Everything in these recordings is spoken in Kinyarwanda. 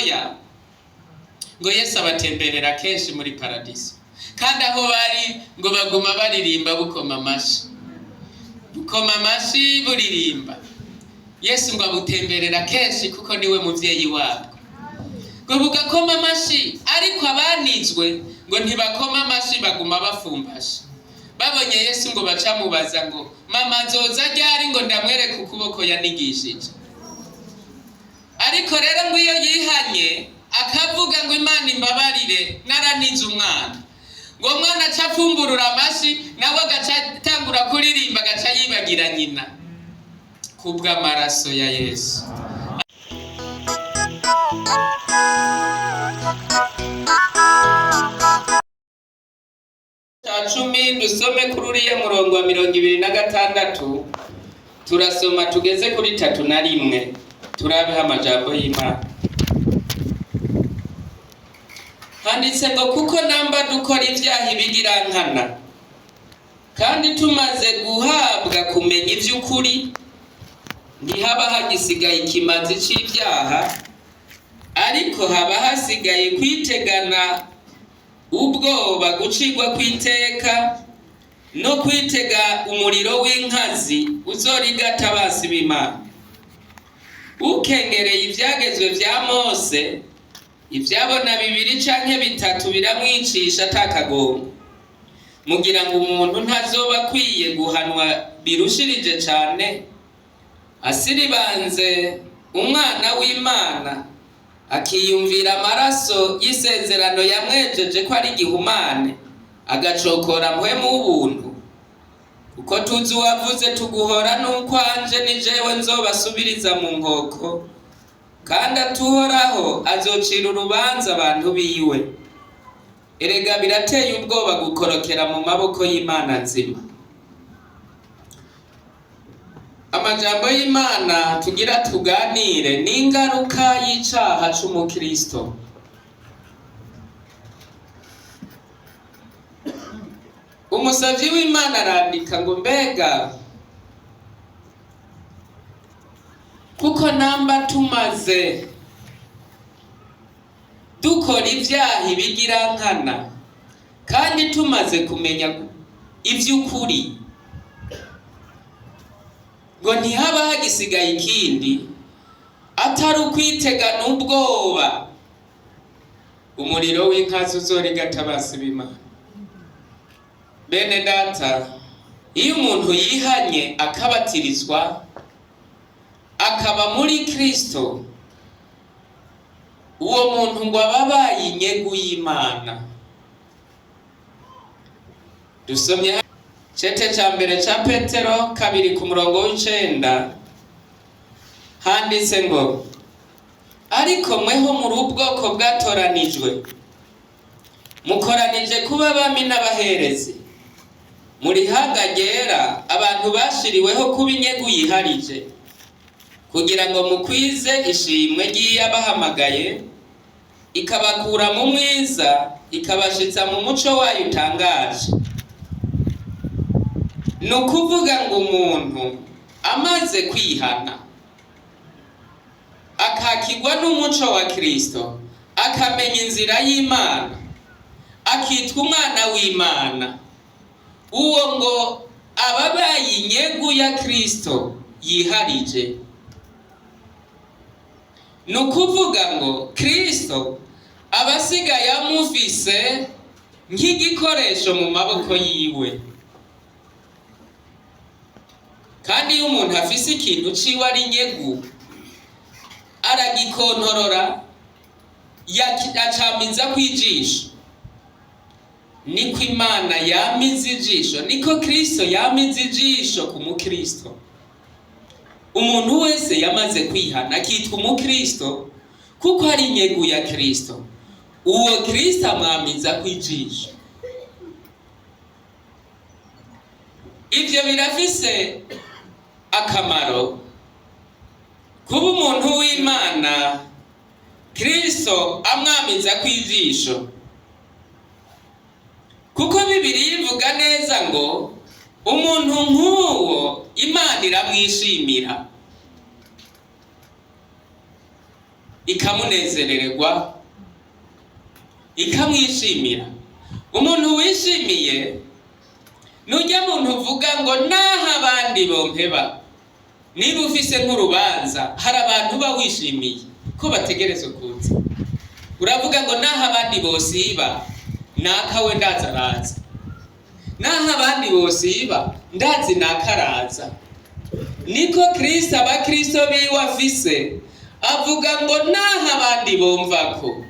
gatoya ngo Yesu abatemberera kenshi muri paradiso, kandi aho bari ngo baguma baririmba bukoma amashi buririmba. Yesu ngo abutemberera kenshi kuko niwe muvyeyi wabwo, ngo bugakoma amashi. Ariko abanizwe ngo ntibakoma amashi, baguma bafumbashe. Babonye Yesu ngo bacamubaza ngo mama nzoza ryari ngo ndamwereke ukuboko yanigishije. Ariko rero ngo iyo yihanye akavuga ngo Imana imbabarire naranize umwana, ngo umwana acapfumburura amashi nawe agacatangura kuririmba, agaca yibagira nyina kubw'amaraso ya Yesu. Cumi dusome kuri uriya murongo wa 26 turasoma tugeze kuri 3:1 turabeho amajambo y'Imana. Handitse ngo kuko namba dukora ibyaha ibigirankana kandi tumaze guhabwa kumenya iby'ukuri, ntihaba hagisigaye ikimazi c'ibyaha, ariko haba hasigaye kwitegana ubwoba, gucigwa kwiteka no kwitega umuriro w'inkazi uzorigata abasi b'Imana. Ukengereye ivyagezwe vya Mose, ivyabona 2 canke 3 biramwicisha atakagongo, mugira ngo umuntu ntazoba akwiye guhanwa birushirije cane, asiribanze umwana w'Imana akiyumvira amaraso y'isezerano yamwejeje ko ari gihumane, agacokora mpwemu w'ubuntu. Kuko tuzi wavuze tuguhora nuko anje ni jewe nzobasubiriza mu nkoko, kandi atuhoraho azocira urubanza abantu biwe. Erega birateye ubwoba gukorokera mu maboko y'Imana nzima. Amajambo y'Imana tugira tuganire ni ingaruka y'icaha c'umukristo. Umusavyi w'Imana arandika ngo mbega kuko namba tumaze dukora ibyaha ibigirankana kandi tumaze kumenya ivy'ukuri, ngo ntihaba hagisigaye ikindi atari ukwitegana ubwoba, umuriro w'inkazi uzorigata abasi b'Imana. Bene data, iyo umuntu yihanye akabatirizwa akaba muri Kristo, uwo muntu ngo ababaye inyegu y'Imana. Dusomye cete ca mbere ca Petero 2:9 handitse ngo ariko mweho muri ubwoko bwatoranijwe, mukoranije kuba abami n'abaherezi, muri haga ryera, abantu bashiriweho kuba inyegu yiharije, kugira ngo mukwize ishimwe ry'abahamagaye, ikabakura mu mwiza ikabashitsa mu muco wayo utangaje. Nukuvuga ngo umuntu amaze kwihana akakigwa n'umuco wa Kristo, akamenya inzira y'Imana, akitwa umwana w'Imana, uwo ngo ababaye inyegu ya Kristo yiharije. Nukuvuga ngo Kristo abasigaye amufise nk'igikoresho mu maboko yiwe. Kandi iyo umuntu afise ikintu ciwe ari inyegu, aragikontorora acamiza kwijisho. Niko Imana yamize ijisho, niko Kristo yamize ijisho ku mukristo. Umuntu wese yamaze kwihana akitwa umukristo kuko ari inyegu ya Kristo, uwo Kristo amwamiza kwijisho. Ivyo birafise akamaro kuba umuntu w'Imana Kristo amwamiza kwijisho, kuko Bibiliya ivuga neza ngo umuntu nk'uwo Imana iramwishimira. ikamunezererwa, ikamwishimira. Umuntu wishimiye nujya muntu uvuga ngo naho abandi bompeba. Niba ufise nk'urubanza hari abantu bawishimiye ko bategerezwa kuza, uravuga ngo naho abandi bosiba nakawe ndaza araza, naho abandi bosiba ndazi nakaraza. Niko Kristo abakristo biwe afise, avuga ngo naho abandi bomvako,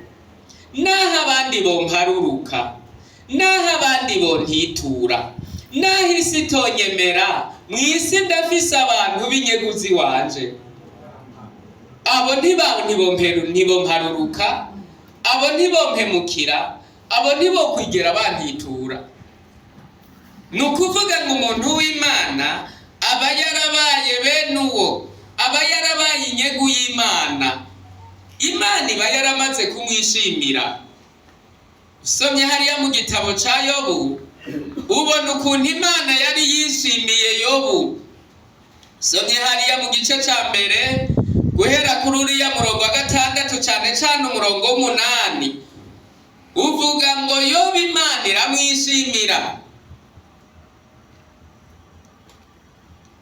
naho abandi bomparuruka, naho abandi bontitura, naho isi itonyemera, mw'isi ndafise abantu b'inyeguzi wanje. Abo ntibomparuruka, abo ntibompemukira, abo ntibokwigera bantitura. Nukuvuga ngo umuntu w'Imana aba yarabaye bene uwo, aba yarabaye inyegu y'Imana. Imana iba yaramaze kumwishimira. Usomye hariya mu gitabo ca Yobu, ubona ukuntu Imana yari yishimiye Yobu. Usomye hariya mu gice ca mbere guhera kuri uriya murongo wa 6 cyane cyane umurongo w'8, uvuga ngo Yobu Imana iramwishimira.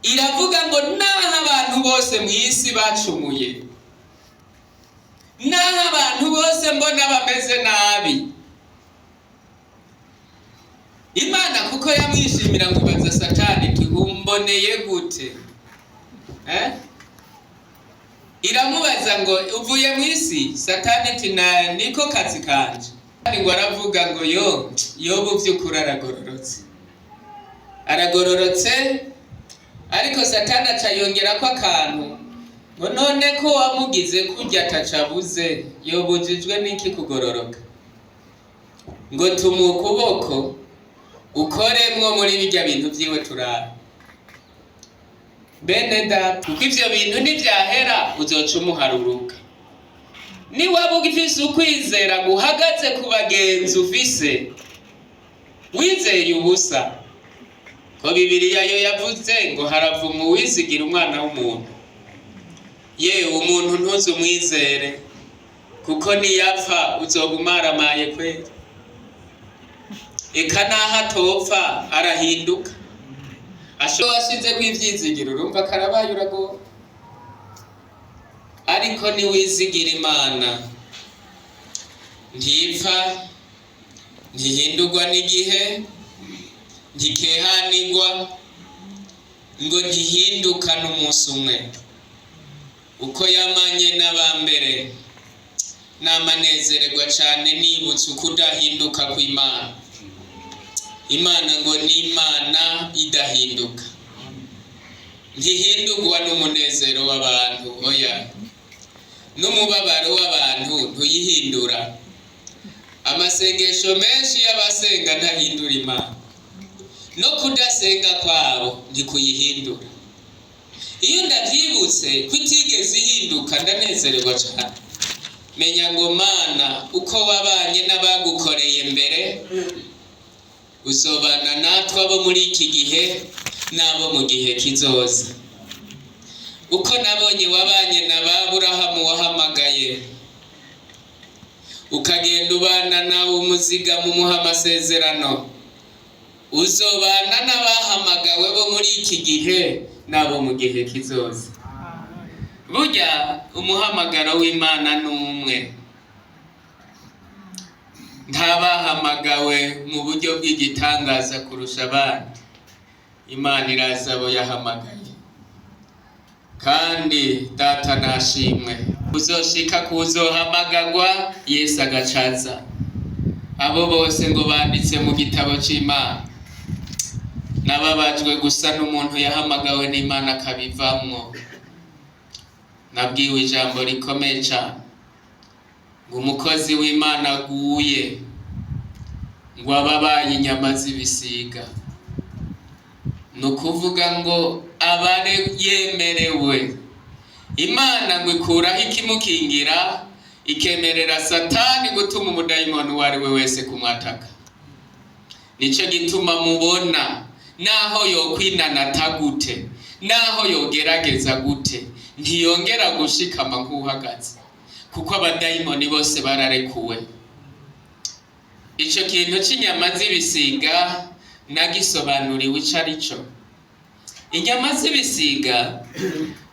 Iravuga ngo naho abantu bose mw'isi bacumuye, naho abantu bose mbona bameze nabi, Imana kuko yamwishimira ngo baza Satani tumboneye gute? Iramubaza ngo uvuye mw'isi? Satani ati niko kazi kanje. Kandi ngo aravuga ngo Yobu vy'ukuri aragororotse, ariko Satani aca yongera ko akantu ngo none ko wamugize kurya atacabuze, yobujijwe n'iki kugororoka? Ngo tumuha ukuboko ukoremwo muri birya bintu vyiwe turara. Bene data, kuko ivyo bintu ntivyahera uzoca umuharuruka. Niwaba ugifise ukwizera guhagaze ku bagenzi ufise, wizeye ubusa. Ko Bibiliya yo yavuze ngo haravuma uwizigira umwana w'umuntu. Yewe umuntu ntuzumwizere, kuko niyapfa uzobumaramaye kweli. Eka naho atopfa arahinduka. Washize kw'ivyizigiro urumva karabaye urago. Ariko niwizigira Imana ntipfa, ntihindurwa n'igihe, ntikehanirwa, ngo ntihinduka n'umunsi umwe. Uko yamanye n'abambere namanezererwa cyane nibutse ukudahinduka kw'Imana. Imana ngo ni Imana idahinduka, ntihindurwa n'umunezero w'abantu, oya, n'umubabaro w'abantu ntuyihindura. Amasengesho menshi y'abasenga ntahindura Imana, no kudasenga kwabo ntikuyihindura. Iyo ndavyibutse kutigeze ihinduka ndanezererwa cyane. Menya ngo Mana uko wabanye n'abagukoreye mbere, uzobana natwe abo muri iki gihe n'abo mu gihe kizoza. Uko nabonye wabanye na Aburahamu wahamagaye, ukagenda ubana nawe umuziga mu muha amasezerano, uzobana n'abahamagawe bo muri iki gihe n'abo mu gihe kizoza. Burya umuhamagaro w'Imana n'umwe, ntabahamagawe mu buryo bw'igitangaza kurusha abandi. Imana iraza abo yahamagaye, kandi data nashimwe uzoshika kuzohamagagwa Yesu agacaza. Abo bose ngo banditse mu gitabo c'Imana, nababajwe gusa n'umuntu yahamagawe n'Imana akabivamwo. Nabwiwe ijambo rikomeye cyane ngo umukozi w'Imana aguye, ngo ababaye inyama z'ibisiga. Nukuvuga ngo abare yemerewe. Imana ngo ikuraho ikimukingira, ikemerera Satani gutuma umudayimoni uwari we wese kumwataka. Nico gituma mubona naho yokwinanata gute, naho yogerageza gute, ntiyongera gushikama nk'uhagaze, kuko abadayimoni bose bararekuwe. Ico kintu c'inyama z'ibisiga nagisobanuriwe ico arico. Inyama z'ibisiga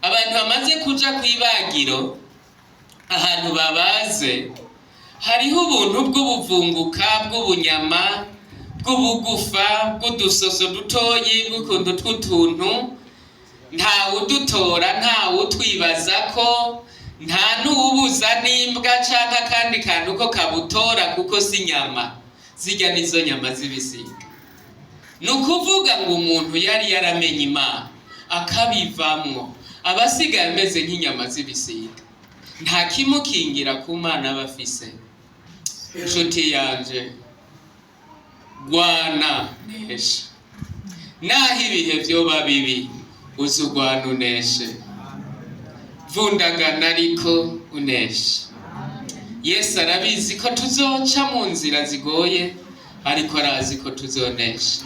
abantu bamaze kuja kw'ibagiro ahantu babaze, hariho ubuntu bw'ubuvunguka bw'ubunyama bw'ubugufa bw'udusoso dutoyi bw'ukuntu tw'utuntu ntawudutora ntawutwibazako, nta n'uwubuza n'imbwa canke akandi kantu ko kabutora kuko si inyama. Zirya nizo nyama z'ibisiga. Nukuvuga ngo umuntu yari yaramenye Imana akabivamwo, abasigaye ameze nk'inyama z'ibisiga, nta kimukingira ku Mana bafise. Nshuti yanje, gwana nesha, naho ibihe vyoba bibi uzugwana uneshe, vundagana ariko uneshe. Yesu arabizi ko tuzoca mu nzira zigoye, ariko arazi ko tuzonesha.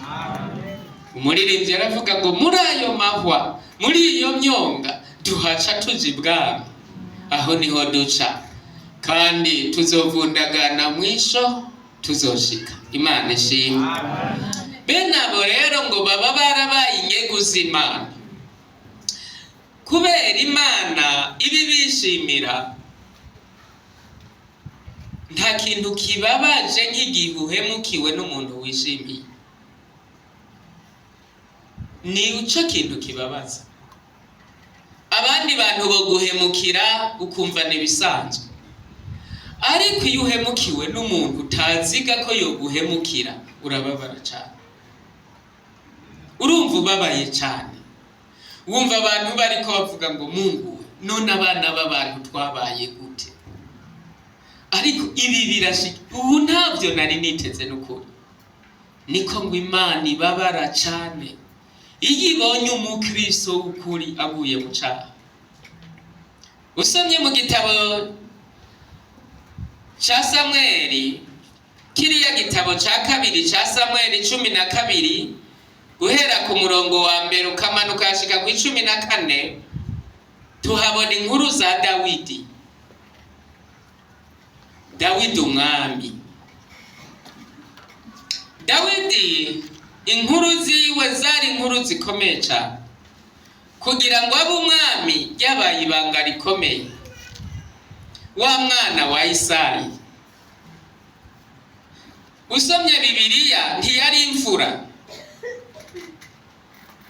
Umuririmbyi aravuga ngo muri ayo mahwa, muri iyo myonga duhaca tuja ibwami, aho niho duca kandi tuzovundagana mwisho tuzoshika. Imana ishimwe. Bene abo rero ngo baba barabaye inyegu z'Imana, kubera Imana ibi bishimira. Nta kintu kibabaje nk'igihe uhemukiwe n'umuntu wishimiye. Ni ico kintu kibabaza. Abandi bantu bo guhemukira ukumva n'ibisanzwe, ariko iyo uhemukiwe n'umuntu utaziga ko yo guhemukira urababara cyane, urumva ubabaye cyane. Wumva abantu bariko bavuga ngo Mungu, none abana b'abantu twabaye gute? Ariko ibi birashika, ubu ntavyo nari niteze n'ukuri. Niko ngo Imana ibabara cyane iyo ibonye umukristo w'ukuri aguye mu cyaha. Usomye mu gitabo ca Samweli, kiriya gitabo ca kabiri ca Samweli 12 guhera ku murongo wa mbere ukamanuka yashika ku 14, tuhabona inkuru za Dawidi. Dawidi umwami. Dawidi inkuru ziwe zari inkuru zikomeye cyane. Kugira ngo abe umwami yabaye ibanga rikomeye. Wa mwana wa Isayi, usomye Bibiliya ntiyari imfura.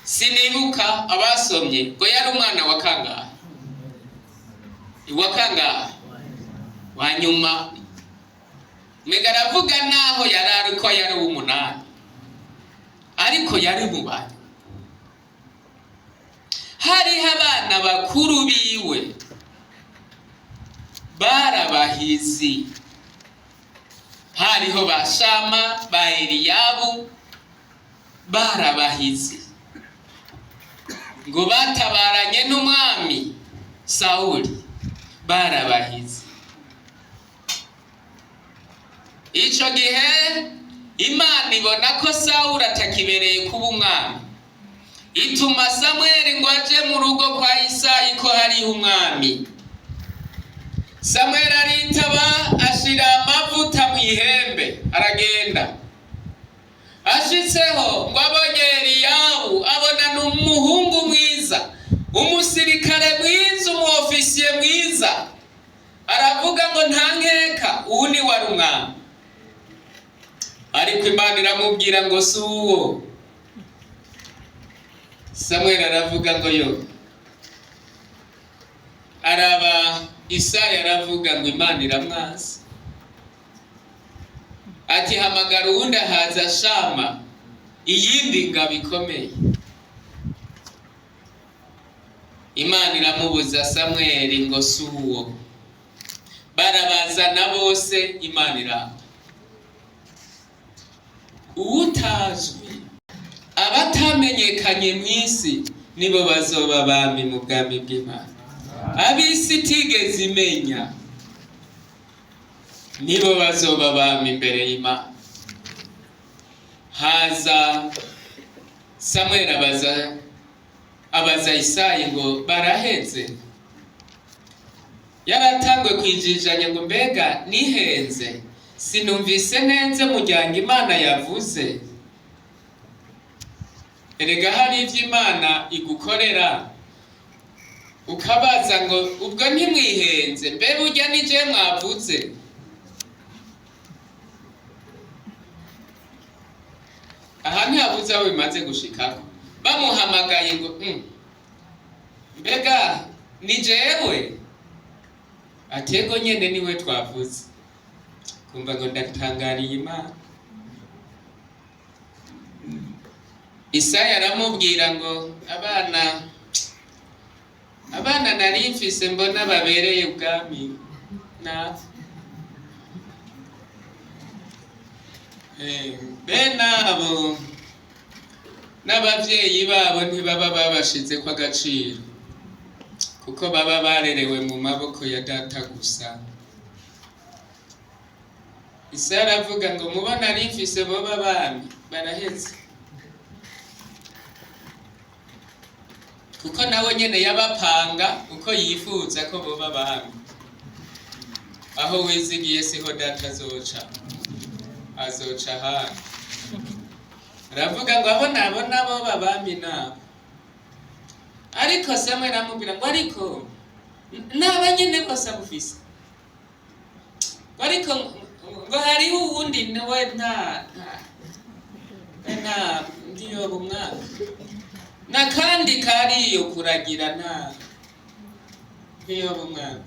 Sinibuka abasomye ngo yari umwana wa kangahe? Wa kangahe? Wa nyuma. Mega aravuga naho yarari ko yari umunani, ariko yari mu bantu. Hariho abana bakuru biwe barabahizi. Hariho ba Shama, ba Eliyabu, barabahizi ngo batabaranye n'umwami Sawuli, barabahizi. Ico gihe Imana ibona ko Sawuli atakibereye kuba umwami, ituma Samweli ngo aje mu rugo kwa Isayi ko hari umwami. Samweli aritaba, ashira amavuta mu ihembe, aragenda. Ashitseho ngo abonye Eliyabu, abona n'umuhungu mwiza, umusirikare mwiza, umuofisiye mwiza. Aravuga ngo nta nkeka ubu ni wari umwami. Ariko Imana iramubwira ngo si uwo. Samweli aravuga ngo yo. Araba Isayi aravuga ngo Imana iramwasi. Ati hamagara uwundi haza Shama, iyindi ngabo ikomeye. Imana iramubuza Samweli ngo si uwo. Barabazana bose, Imana iranga. Uwutazwi, abatamenyekanye mu isi nibo bazoba bami mu bwami bw'Imana. Ab'isi itigeze imenya nibo bazoba bami imbere y'Imana. Haza Samweli abaza Isayi ngo baraheze. yaratangwe kwijijanya ngo mbega nihenze sinumvise neza muryango Imana yavuze. Erega hari ivyo Imana igukorera ukabaza ngo ubwo ntimwihenze, mbe burya nije mwavuze. Aha ntihabuze aho bimaze gushikako, bamuhamagaye ngo mbega ni jewe, atego nyene niwe twavuze. Kumva ngo ndatangariye Imana. Isaya aramubwira ngo abana nari mfise mbona babereye ubwami nabo n'abavyeyi babo ntibaba babashize ko agaciro, kuko baba barerewe mu maboko ya data gusa. Isaya aravuga ngo mubona ari mfise boba bami baraheze, kuko nawe nyene yabapanga uko yifuza ko boba bami. Aho wizigiye siho data azoca hano. Aravuga ngo abo nabona boba bami nabo. Ariko Samweli aramubwira ngo ariko naba nyene kosa bufise, ariko ngo hariho uwundi nawe nta ndiyo umwana nakandi kariyo kuragira ntiyo umwana.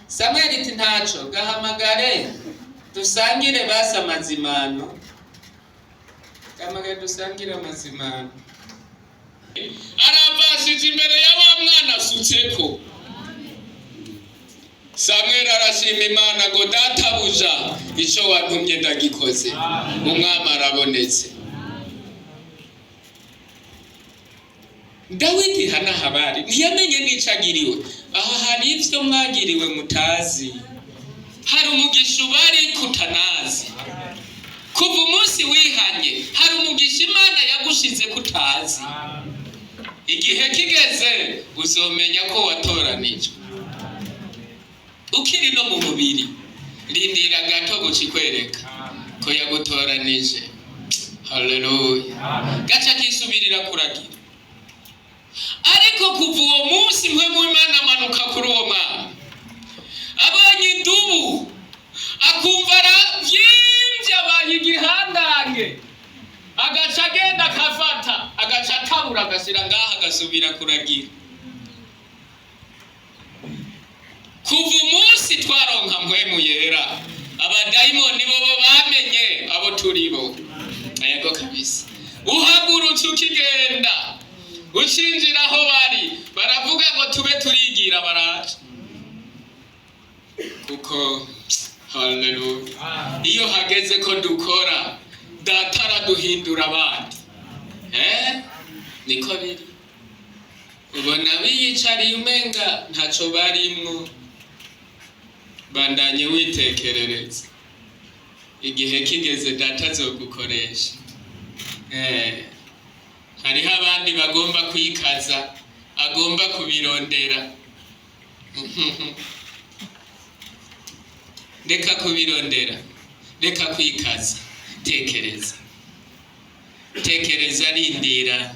Samweli ati ntaco, gahamagare dusangire basa amazimano, gahamagare dusangire amazimano. Aravashije imbere ya wa mwana asutseko. Samweli arashima Imana ngo databuja ico wantumye ndagikoze, umwami arabonetse. Dawidi hanahabari ntiyamenye n'ico agiriwe. Aha hari ivyo mwagiriwe mutazi, hari umugisha ubari kutanazi. Kuva umunsi wihanye hari umugisha Imana yagushize kutazi. Igihe kigeze uzomenya ko watoranijwe. Ukiri no mu mubiri rindira gato gucikwereka ko yagutoranije. Haleluya. Gacha kisubirira kuragira. Ariko kuva uwo munsi mpwemu w'Imana amanuka kuri uwo mwana, abonye idubu akumva aravyimvye abaye igihandange, agaca agenda akafata agaca atabura agashira ngaha agasubira kuragira. Kuva umunsi twaronka mpwemu yera, abadayimoni bobo bamenye abo turibo. Yego kabisa. Uhagurutse ukigenda ucinjira aho bari baravuga ngo tube turigira baraje, kuko haleluya iyo hageze ko dukora data araduhindura abandi. Niko biri. Ubona biyicariye umenga ntaco barimwo, bandanye witekerereza. Igihe kigeze data azogukoresha. Hariho abandi bagomba kwikaza, agomba kubirondera. Reka kubirondera, reka kwikaza. Tekereza rindira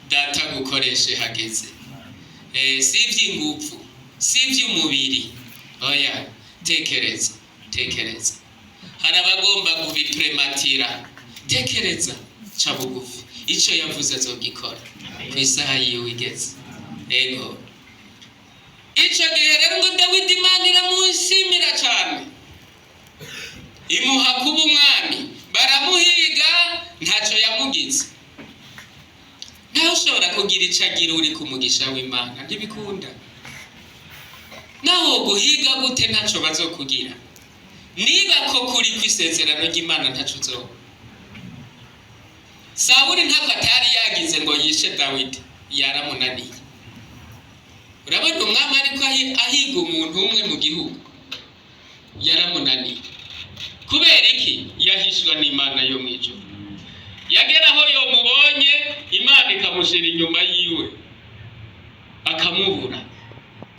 data gukoreshe hageze. Si ivy'ingufu, si ivy'umubiri. Oya, tekereza. Hari abagomba kubiprematira. Tekereza, ca bugufi. Ico yavuze azogikora kwisaha yiwe igeze. Ego ico gihe rero ngo Dawidi Imana iramushimira cane, imuha kuba umwami. Baramuhiga ntaco yamugize. Ntaho ushobora kugira ico agira uri ku mugisha w'Imana, ntibikunda. Naho guhiga gute ntaco bazokugira. Niba ko kuri kwisezerano ry'Imana ntaco uzoba. Sawuli ntako atari yagize ngo yishe Dawidi, yaramunaniye. Urabona umwami ariko ahiga umuntu umwe mu gihugu, yaramunaniye. Kubera iki? Yahishwa n'Imana yo mwijuru. Yageraho yo mubonye Imana ikamushira inyuma yiwe akamubura.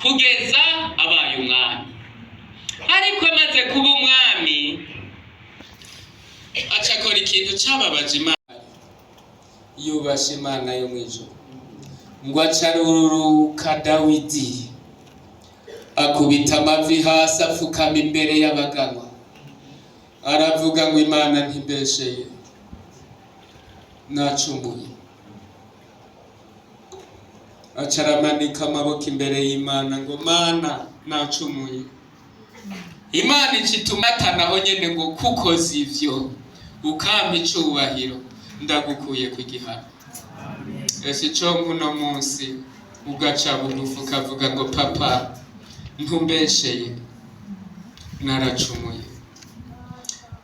kugeza abaye umwami. Ariko amaze kuba umwami aca akora ikintu cababaje Imana. Yubashe Imana yo mw'ijuru, ngo aca aruruka Dawidi akubita amavi hasi apfukama imbere y'abaganwa, aravuga ngo Imana ntibesheye, nacumuye. Aca aramanika amaboko imbere y'Imana ngo Mana nacumuye. Imana icitumatanaho nyene ngo kuko zivyo ukampa icubahiro ndagukuye ku gihano. Ese ico nkuno munsi ugaca bugufi ukavuga ngo papa ntumbesheye, naracumuye.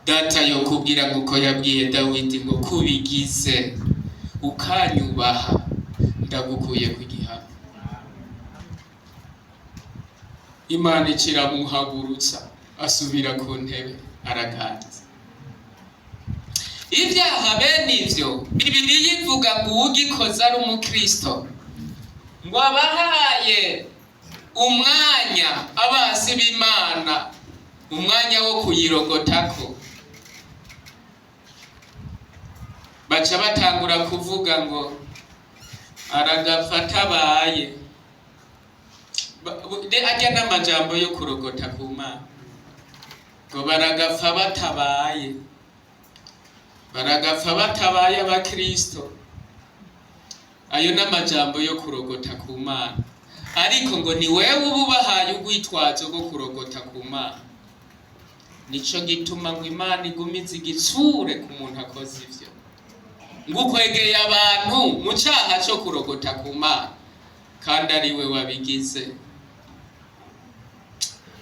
Data yo kubwira nguko yabwiye Dawidi ngo kubigize ukanyubaha ndagukuye ku gihano. Imana ikiramuhagurutsa asubira ku ntebe araganza. Ibyaha bene ivyo Bibiliya ivuga ngo uwugikoze ari umukristo ngo abahaye umwanya abasi b'Imana, umwanya wo kuyirogotako. Baca batangura kuvuga ngo aragapfa atabaye. Ajya n'amajambo yo kurogota ku Mana ngo baragapfa batabaye, baragapfa batabaye abakristo. Ayo n'amajambo yo kurogota ku Mana, ariko ngo ni wewe uba ubahaye urwitwazo rwo kurogota ku Mana. Nico gituma ngo Imana igumiza igitsure ku muntu akoze ivyo, ngo ukwegeye abantu mu caha co kurogota ku Mana kandi ari we wabigize.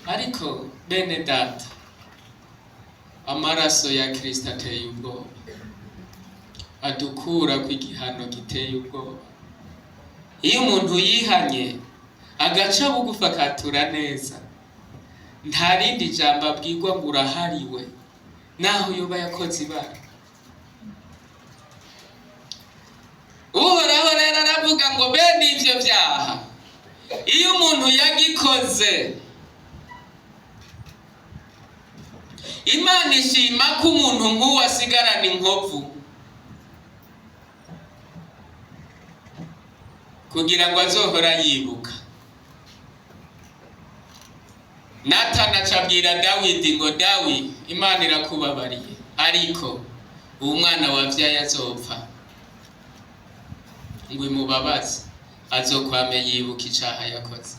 Ariko bene data, amaraso ya Kristo ateye ubwoba, adukura ku igihano giteye ubwoba. Iyo umuntu yihanye agaca bugufi akatura neza, nta rindi jambo abwirwa ngo urahariwe naho yoba yakoze ibara. Uhoraho rero aravuga ngo bene ivyo vyaha iyo umuntu yagikoze, Imana ishima ko umuntu nk'uwo asigarana inkovu kugira ngo azohora yibuka. Natani aca abwira Dawidi ngo Dawi, Imana irakubabariye, ariko uwo mwana wavyaye azopfa, ngo imubabaze azokwame yibuka icaha yakoze.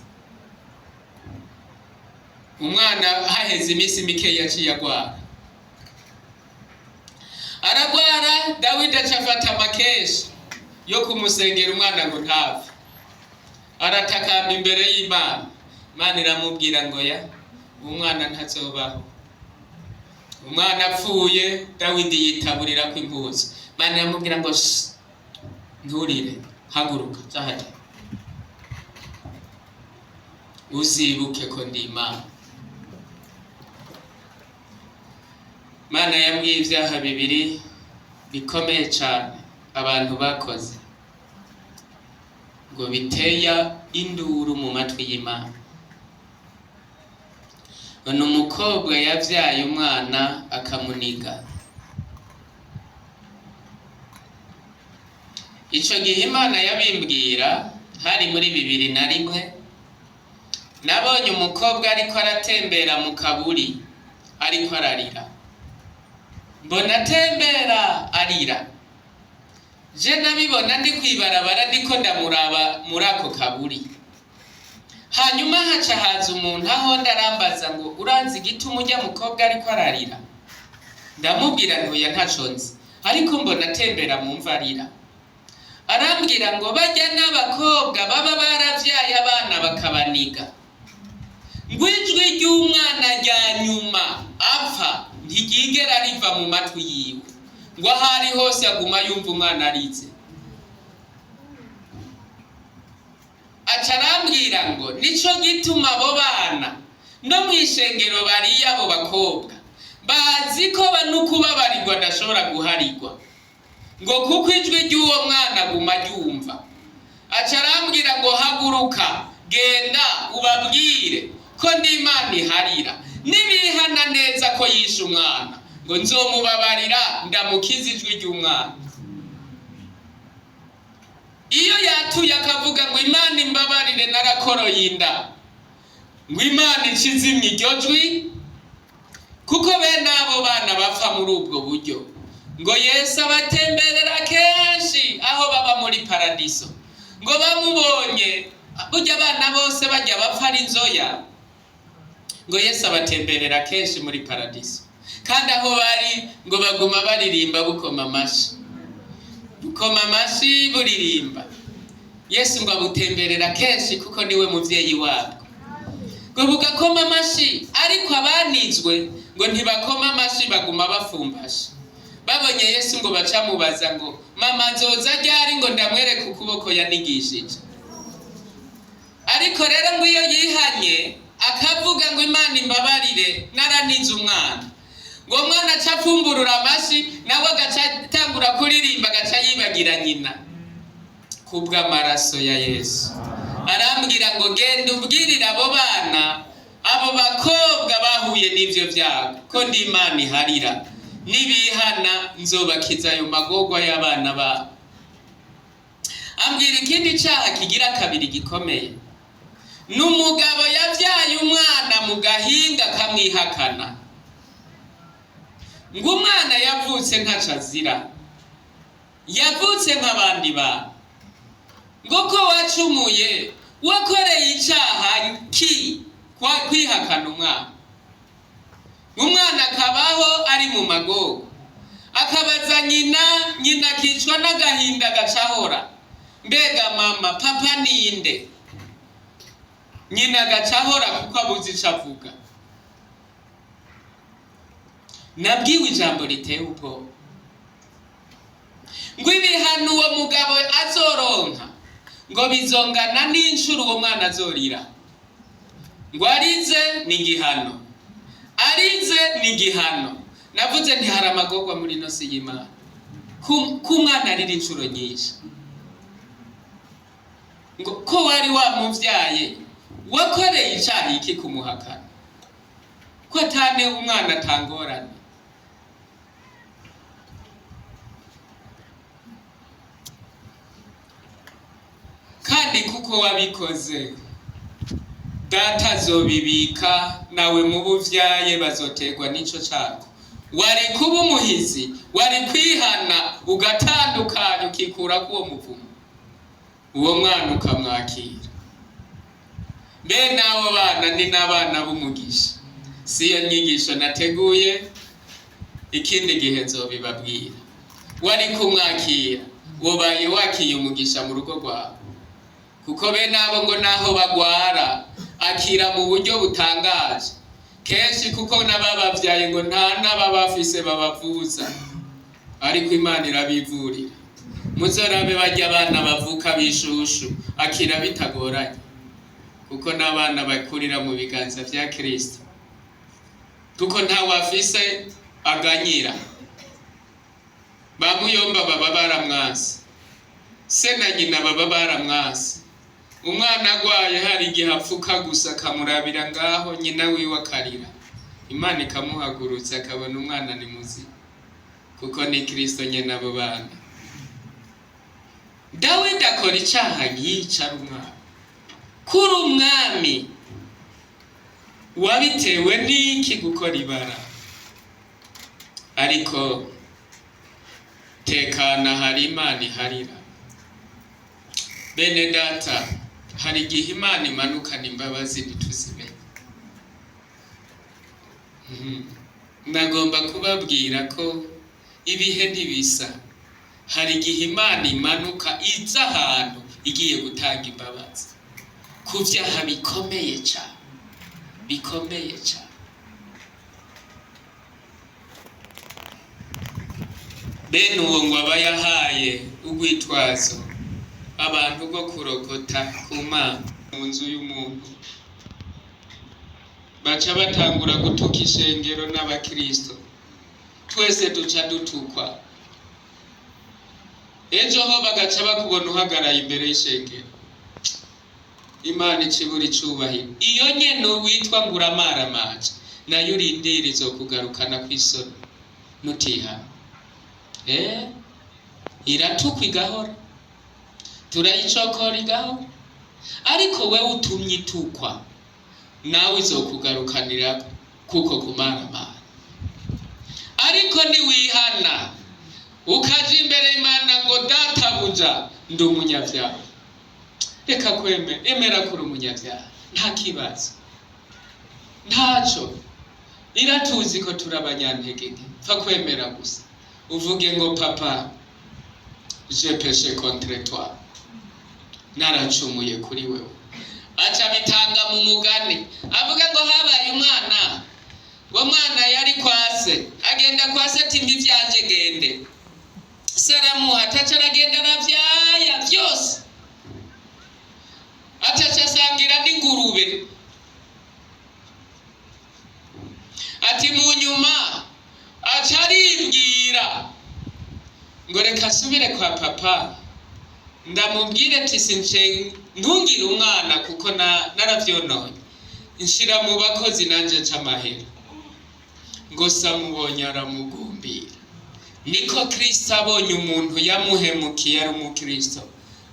Umwana haheze iminsi mike yaciye aragwara. Dawidi aca afata amakeshi yo kumusengera umwana ngo ntapfe, aratakamba imbere y'Imana. Imana iramubwira ngo ya umwana ntazobaho. Umwana apfuye, Dawidi yitaburira ko impuzu. Imana iramubwira ngo nturire, haguruka zahaja, uzibuke ko ndi Imana. Imana yambwiye ibyaha bibiri bikomeye cyane abantu bakoze ngo biteya induru mu matwi y'Imana. Ono umukobwa yavyaye umwana akamuniga. Ico gihe Imana yabimbwira hari muri 2001, nabonye umukobwa ariko aratembera mu kaburi ariko ararira. Mbona atembera arira, je nabibona ndi kwibarabara ndiko ndamuraba muri ako kaburi. Hanyuma haca haza umuntu aho ndarambaza ngo uranzi igituma ujya mukobwa ariko ararira. Ndamubwira ntoya ntaconzi, ariko mbona atembera mu mva arira. Arambwira ngo bajya n'abakobwa baba baravyaye abana bakabaniga, ngwijwi ry'umwana rya nyuma apfa ntigigera riva mu matwi yiwe, ngo ahari hose aguma yumva umwana arize. Aca arambwira ngo nico gituma abo bana no mw'ishengero bariya abo bakobwa bazi ko banukubabarirwa ndashobora guharirwa, ngo kuko ijwi ry'uwo mwana aguma ryumva. Aca arambwira ngo haguruka genda ubabwire ko ndi Imana iharira, nibihana neza ko yishe umwana ngo nzomubabarira ndamukiza ijwi ry'umwana. Iyo yatuye akavuga ngo Imana imbabarire narakoroye inda, ngo Imana icizimye iryo jwi, kuko bene abo bana bapfa muri ubwo buryo. Ngo Yesu abatemberera kenshi aho baba muri paradiso, ngo bamubonye burya abana bose bajya bapfa ari inzoya. Ngo Yesu abatemberera kenshi muri paradiso, kandi aho bari ngo baguma baririmba bukoma amashi, bukoma amashi buririmba. Yesu ngo abutemberera kenshi kuko niwe muvyeyi wabwo. Ngo bugakoma amashi, ariko abanizwe ngo ntibakoma amashi, baguma bafumbashe. Babonye Yesu ngo bacamubaza ngo mama nzoza ryari ngo ndamwereke ukuboko yanigishije. Ariko rero ngo iyo yihanye akavuga ngo Imana imbabarire naranize umwana, ngo umwana acapfumburura amashi, nawe agacatangura kuririmba, agaca yibagira nyina. Kubw'amaraso ya Yesu arambwira ngo genda ubwirira abo bana, abo bakobwa bahuye n'ivyo vyago, ko ndi Imana iharira, nibihana nzobakiza ayo magorwa y'abana babo. Ambwira ikindi caha kigira kabiri gikomeye, n'umugabo yavyaye umwana mu gahinga kamwihakana, ngo umwana yavutse ntaco azira, yavutse nk'abandi bana. Ngo ko wacumuye wakoreye icaha ki kwihakana umwana. Umwana akabaho ari mu magogo, akabaza nyina akicwa n'agahinda gacahora, mbega mama papa ninde? Nyina agacahora kuko abuze ico avuga. Nabwiwe ijambo riteye ubwoba, ngo ibihano uwo mugabo azoronka ngo bizongana n'inshuro uwo mwana azorira. Ngo arize ni igihano, arize ni igihano. Navuze nti hari amagorwa muri ino si y'Imana, k'umwana arira inshuro nyinshi. Ngo ko wari wamuvyaye wakoreye icaha iki kumuhakana? Ko atane umwana atangorane. Kandi kuko wabikoze data azobibika, nawe mu buvyaye bazoterwa n'ico cyago. Wari kuba umuhizi, wari kwihana ugatandukanya ukikura kuwo muvumo, uwo mwana ukamwakira. Bene abo bana ni n'abana b'umugisha. Siyo nyigisho nateguye, ikindi gihe nzobibabwira. Wari kumwakira, wobaye wakiye umugisha mu rugo rwawe, kuko bene abo ngo naho bagwara akira mu buryo butangaje kenshi, kuko n'ababavyaye ngo nta n'ababafise babavuza, ariko Imana irabivurira. Muzorabe barya abana bavuka bishushu akira bitagoranye, kuko n'abana bakurira mu biganza vya Kristo, kuko nta wafise aganyira. Bamuyomba baba baramwasi, se na nyina baba baramwasi. Umwana agwaye hari igihe apfuka gusa akamurabira ngaho, nyina wiwe akarira, Imana ikamuhagurutsa akabona umwana ni muzima, kuko ni Kristo nyene abo bana. Dawidi akora icaha yica umwana, kuri umwami wabitewe n'iki gukora ibara? Ariko tekana, hari Imana iharira. Bene data, hari igihe Imana imanukana imbabazi ntituzimenye. Nagomba kubabwira ko ibihe ntibisa. Hari igihe Imana imanuka iza ahantu igiye gutanga imbabazi ku vyaha bikomeye cyane, bikomeye cyane. Bene uwo ngo aba yahaye urwitwazo abantu rwo kurokota ku Mana mu nzu y'umuntu, baca batangura gutuka ishengero n'abakristo. Twese duca dutukwa. Ejo ho bagaca bakubona uhagaraye imbere y'ishengero, Imana icibura icubahiro. Iyo nyene witwa nguramara maje nayo urindira izokugarukana kw'isoni nutihana. Iratukwa igahora, turayicokora igahora, ariko wewe utumye itukwa nawe izokugarukanira kuko kumaramara. Ariko niwihana ukaja imbere Imana ngo databuja ndi umunyavyaha, reka emera kuri umunyavyaha, nta kibazo, ntaco. Iratuzi ko turi abanyantege nke, pfa kwemera gusa uvuge ngo papa je péché contre toi, naracumuye kuri wewe. Aca bitanga mu mugani avuga ngo habaye umwana, uwo mwana yari kwase, agenda kwase ati mbi vyanje gende, saramuha ataca aragenda aravyaya vyose, ataca asangira n'ingurube. Ati mu nyuma aca aribwira ngo reka asubire kwa papa ndamubwire ati since ntungire umwana kuko naravyononye, nshira mu bakozi nanje c'amahera. Ngo samubonye aramugumbira. Niko Kristo abonye umuntu yamuhemukiye ari umukristo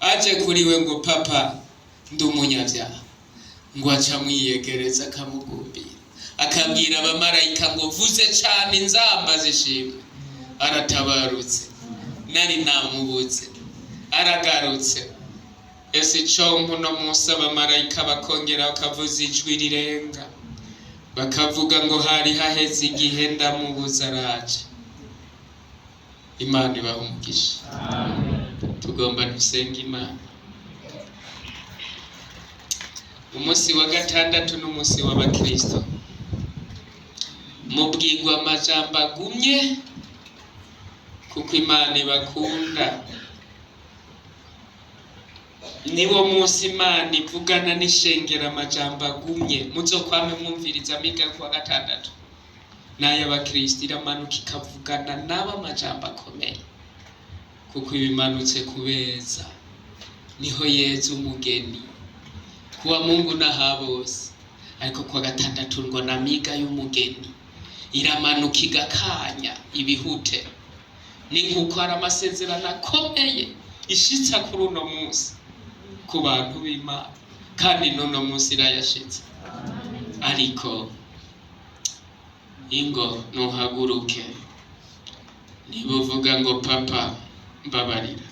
aje kuri we ngo papa ndi umunyavyaha, ngo aca mwiyegereza akamugumbira, akabwira abamarayika ngo vuze cane inzamba zishimwe. Aratabarutse, nari namubuze, aragarutse. Ese icompo no musi abamarayika bakongera bakavuza ijwi rirenga, bakavuga ngo hari haheze igihe ndamubuza araje. Imana ibahe umugisha. Tugomba dusenga Imana. Umunsi wa gatandatu n'umunsi w'abakristo mubwirwa amajambo agumye kuko Imana ibakunda. Niwo munsi Imana ivugana n'ishengera amajambo agumye. Muzokwame mwumviriza amiga kwa gatandatu n'ay'abakristo iramanuka ikavugana nabo amajambo akomeye, kuko ibimanutse kubeza niho Yezu umugeni kuwa Mungu naha bose. Ariko kwa gatandatu ngo namiga y'umugeni iramanuka igakanya ibihute. Ni nkuko ari amasezerano akomeye ishitsa kuri uno munsi ku bantu b'Imana, kandi n'uno munsi irayashitse. Ariko ingo nuhaguruke nibuvuga ngo papa mbabarira,